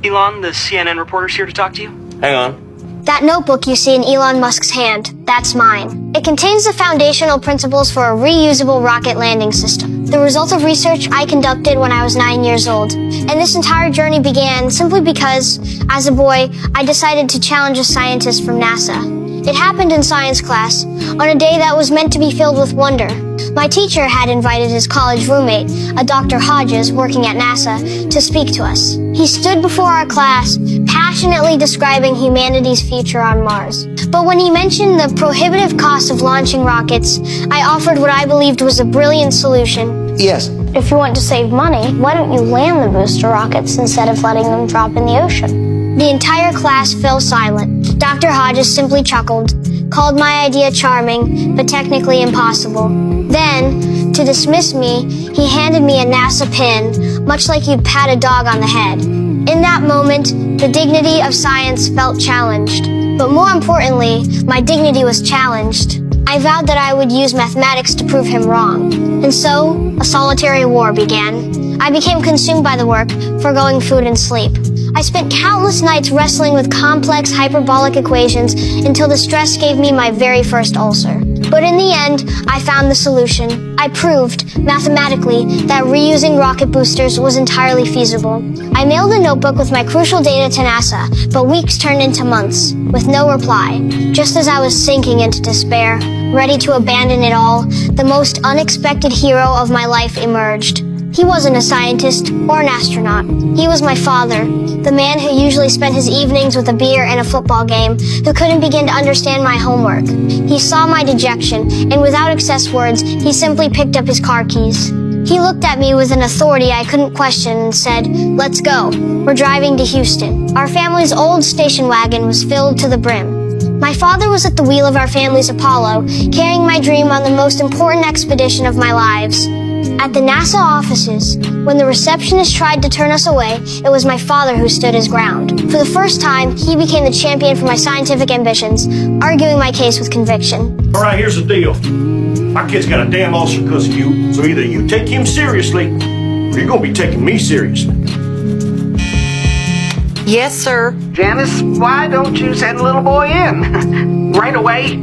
Elon, the CNN reporter's here to talk to you. Hang on. That notebook you see in Elon Musk's hand, that's mine. It contains the foundational principles for a reusable rocket landing system, the result of research I conducted when I was 9 years old. And this entire journey began simply because, as a boy, I decided to challenge a scientist from NASA. It happened in science class, on a day that was meant to be filled with wonder. My teacher had invited his college roommate, a Dr. Hodges working at NASA, to speak to us. He stood before our class, passionately describing humanity's future on Mars. But when he mentioned the prohibitive cost of launching rockets, I offered what I believed was a brilliant solution. Yes. If you want to save money, why don't you land the booster rockets instead of letting them drop in the ocean? The entire class fell silent. Dr. Hodges simply chuckled, called my idea charming, but technically impossible. Then, to dismiss me, he handed me a NASA pin, much like you'd pat a dog on the head. In that moment, the dignity of science felt challenged. But more importantly, my dignity was challenged. I vowed that I would use mathematics to prove him wrong. And so, a solitary war began. I became consumed by the work, forgoing food and sleep. I spent countless nights wrestling with complex hyperbolic equations until the stress gave me my very first ulcer. But in the end, I found the solution. I proved, mathematically, that reusing rocket boosters was entirely feasible. I mailed a notebook with my crucial data to NASA, but weeks turned into months, with no reply. Just as I was sinking into despair, ready to abandon it all, the most unexpected hero of my life emerged. He wasn't a scientist or an astronaut. He was my father, the man who usually spent his evenings with a beer and a football game, who couldn't begin to understand my homework. He saw my dejection, and without excess words, he simply picked up his car keys. He looked at me with an authority I couldn't question and said, "Let's go. We're driving to Houston." Our family's old station wagon was filled to the brim. My father was at the wheel of our family's Apollo, carrying my dream on the most important expedition of my lives. At the NASA offices, when the receptionist tried to turn us away, it was my father who stood his ground. For the first time, he became the champion for my scientific ambitions, arguing my case with conviction. All right, here's the deal. My kid's got a damn ulcer because of you, so either you take him seriously, or you're gonna be taking me seriously. Yes, sir. Janice, why don't you send little boy in? Right away.